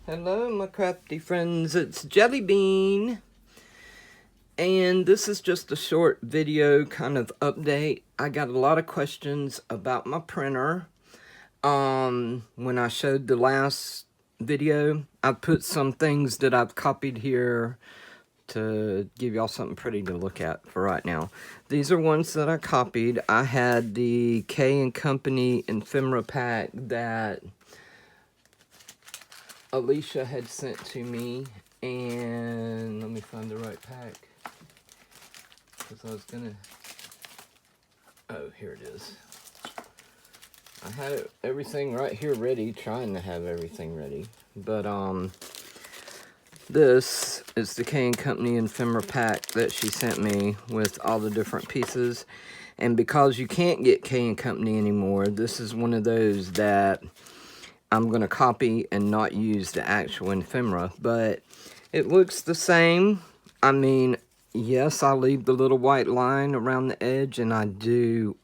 Hello, my crafty friends. It's Jelly Bean. And this is just a short video kind of update. I got a lot of questions about my printer. When I showed the last video, I put some things that I've copied here to give y'all something pretty to look at for right now. These are ones that I copied. I had the K & Company ephemera pack that Alicia had sent to me, and let me find the right pack, because I was gonna, oh, here it is. I had everything right here ready, trying to have everything ready, but this is the K & Company ephemera pack that she sent me with all the different pieces, and because you can't get K & Company anymore, this is one of those that I'm going to copy and not use the actual ephemera, but it looks the same. I mean, yes, I leave the little white line around the edge, and I do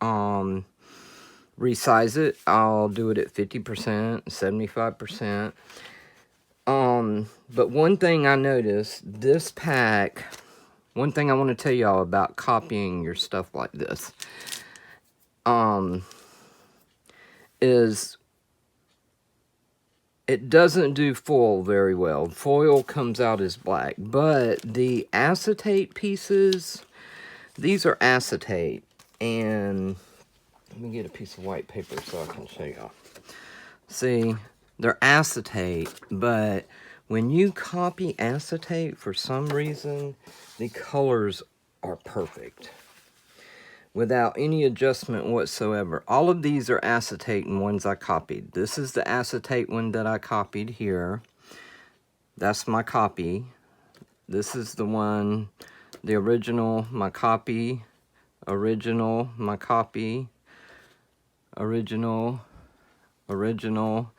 resize it. I'll do it at 50%, 75%. But one thing I noticed, this pack, one thing I want to tell y'all about copying your stuff like this, is it doesn't do foil very well. Foil comes out as black, but the acetate pieces, these are acetate, and let me get a piece of white paper so I can show y'all. See, they're acetate, but when you copy acetate, for some reason, the colors are perfect without any adjustment whatsoever. All of these are acetate and ones I copied. This is the acetate one that I copied here. That's my copy. This is the one, the original, my copy, original, my copy, original, original,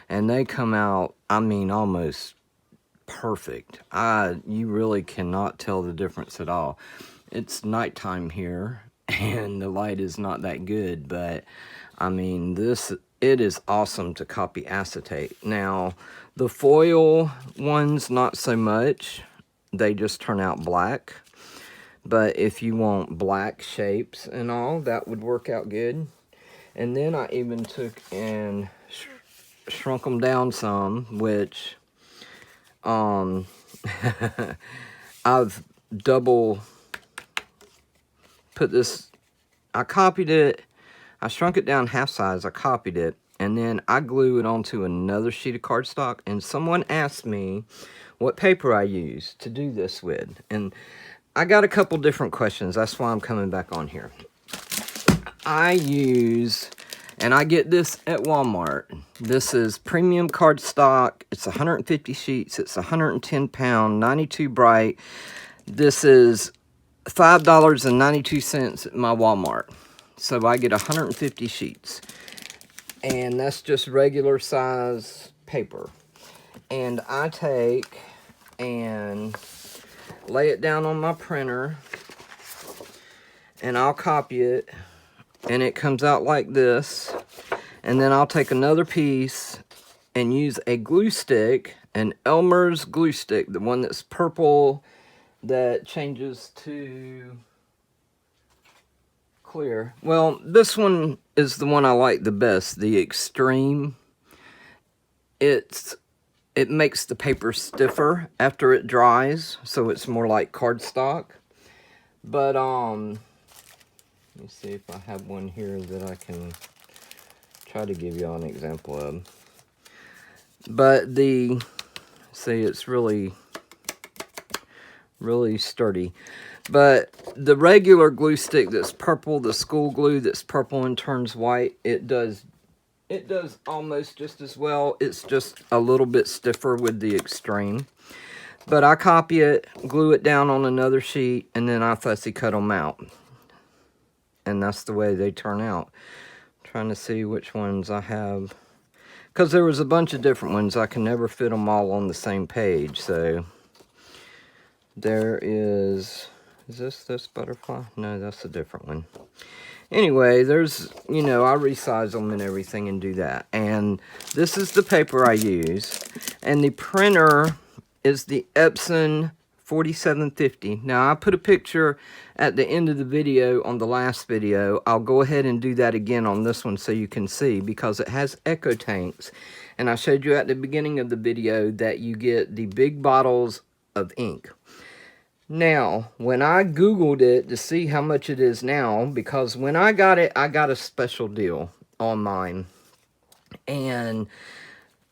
and they come out, I mean, almost perfect. You really cannot tell the difference at all. It's nighttime here, and the light is not that good, but I mean, it is awesome to copy acetate. Now, the foil ones, not so much. They just turn out black. But if you want black shapes and all, that would work out good. And then I even took and shrunk them down some, which I've double put this, I copied it, I shrunk it down half size, I copied it, and then I glue it onto another sheet of cardstock, and someone asked me what paper I use to do this with, and I got a couple different questions. That's why I'm coming back on here. I use, and I get this at Walmart. This is premium cardstock. It's 150 sheets. It's 110 pound, 92 bright. This is $5.92 at my Walmart. So I get 150 sheets. And that's just regular size paper. And I take and lay it down on my printer, and I'll copy it, and it comes out like this. And then I'll take another piece and use a glue stick, an Elmer's glue stick, the one that's purple that changes to clear. Well, this one is the one I like the best, the Extreme. It makes the paper stiffer after it dries, so it's more like cardstock. But let me see if I have one here that I can try to give you an example of. But see, it's really sturdy. But the regular glue stick that's purple, the school glue that's purple and turns white, it does almost just as well. It's just a little bit stiffer with the Extreme. But I copy it, glue it down on another sheet, and then I fussy cut them out. And that's the way they turn out. I'm trying to see which ones I have, because there was a bunch of different ones. I can never fit them all on the same page. So there is this butterfly? No, that's a different one. Anyway, there's, you know, I resize them and everything and do that. And this is the paper I use. And the printer is the Epson 4750. Now, I put a picture at the end of the video on the last video. I'll go ahead and do that again on this one so you can see, because it has echo tanks. And I showed you at the beginning of the video that you get the big bottles of ink. Now, when I Googled it to see how much it is now, because when I got it, I got a special deal on mine. And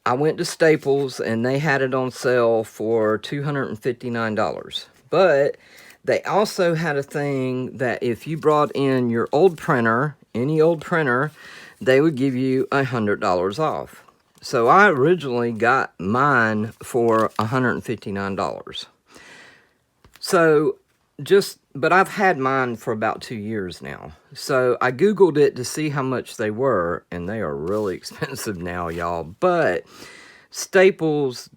I went to Staples and they had it on sale for $259. But they also had a thing that if you brought in your old printer, any old printer, they would give you $100 off. So I originally got mine for $159. So but I've had mine for about 2 years now. So I Googled it to see how much they were, and they are really expensive now, y'all. But Staples,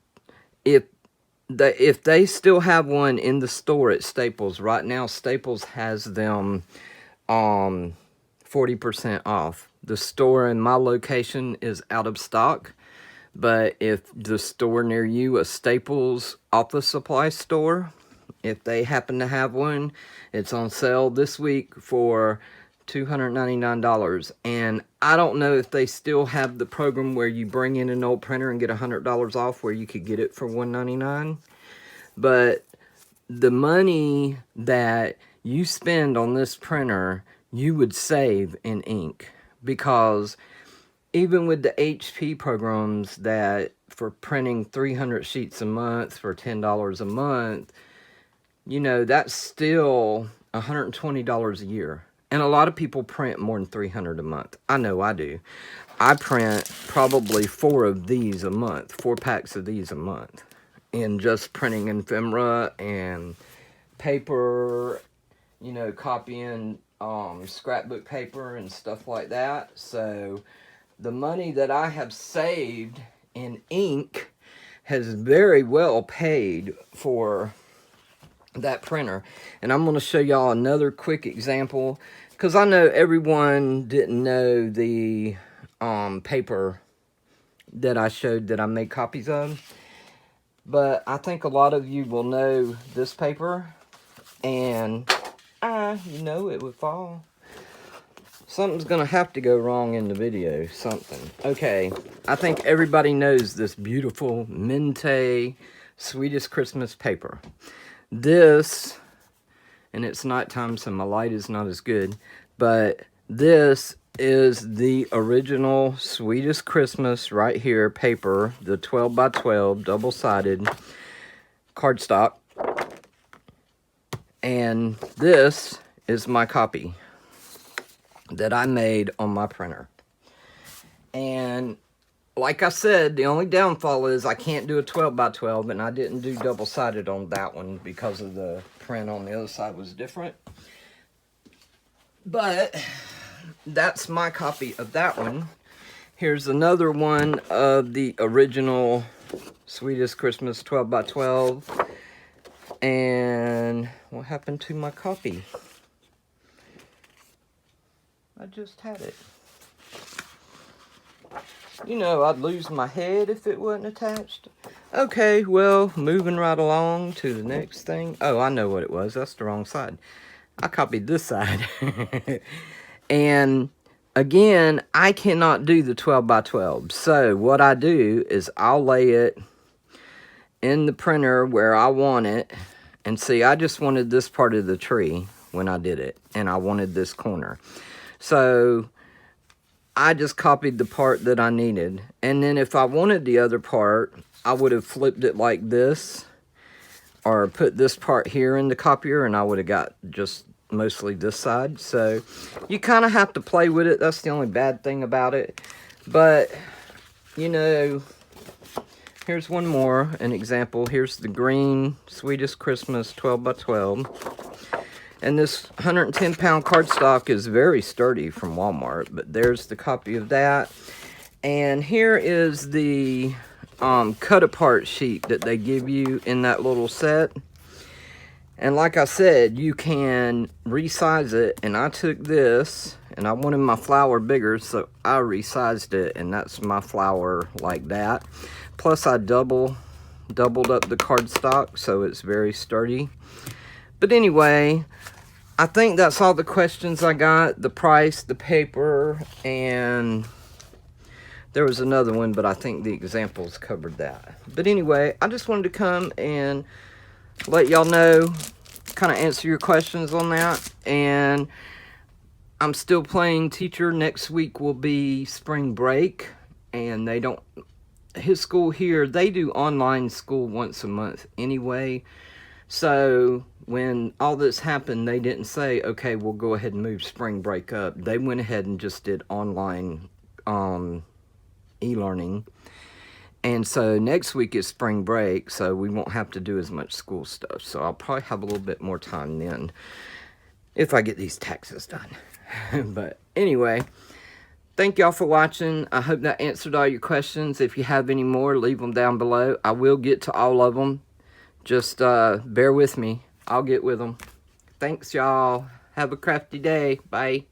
if they still have one in the store at Staples, right now Staples has them 40% off. The store in my location is out of stock. But if the store near you, a Staples office supply store, if they happen to have one, it's on sale this week for $299. And I don't know if they still have the program where you bring in an old printer and get $100 off, where you could get it for $199. But the money that you spend on this printer, you would save in ink. Because even with the HP programs that for printing 300 sheets a month for $10 a month, you know, that's still $120 a year. And a lot of people print more than 300 a month. I know I do. I print probably 4 of these a month, 4 packs of these a month, in just printing ephemera and paper, you know, copying scrapbook paper and stuff like that. So the money that I have saved in ink has very well paid for that printer. And I'm going to show y'all another quick example, because I know everyone didn't know the paper that I showed that I made copies of, but I think a lot of you will know this paper. And you know, it would fall. Something's gonna have to go wrong in the video. Something. Okay, I think everybody knows this beautiful Mente Swedish Christmas paper. This, and it's nighttime so my light is not as good, but this is the original Swedish Christmas right here paper, the 12 by 12 double-sided cardstock. And this is my copy that I made on my printer. And like I said, the only downfall is I can't do a 12 by 12, and I didn't do double-sided on that one because of the print on the other side was different. But that's my copy of that one. Here's another one of the original Swedish Christmas 12 by 12. And what happened to my copy? I just had it. You know, I'd lose my head if it wasn't attached. Okay, well, moving right along to the next thing. Oh, I know what it was. That's the wrong side. I copied this side. And again, I cannot do the 12 by 12. So what I do is I'll lay it in the printer where I want it. And see, I just wanted this part of the tree when I did it. And I wanted this corner. So I just copied the part that I needed. And then if I wanted the other part, I would have flipped it like this. Or put this part here in the copier, and I would have got just mostly this side. So you kind of have to play with it. That's the only bad thing about it. But, you know, here's one more, an example. Here's the green Swedish Christmas 12 by 12. And this 110-pound cardstock is very sturdy from Walmart. But there's the copy of that. And here is the cut-apart sheet that they give you in that little set. And like I said, you can resize it. And I took this, And I wanted my flower bigger, so I resized it, and that's my flower like that. Plus I doubled up the cardstock, so it's very sturdy. But anyway, I think that's all the questions I got. The price, the paper, and there was another one, but I think the examples covered that. But anyway, I just wanted to come and let y'all know, kind of answer your questions on that. And I'm still playing teacher. Next week will be spring break, and they don't, his school here, they do online school once a month anyway. So when all this happened, they didn't say, okay, we'll go ahead and move spring break up. They went ahead and just did online e-learning. And so next week is spring break, so we won't have to do as much school stuff. So I'll probably have a little bit more time then if I get these taxes done. But anyway, thank y'all for watching. I hope that answered all your questions. If you have any more, leave them down below. I will get to all of them. Just bear with me. I'll get with them. Thanks, y'all. Have a crafty day. Bye.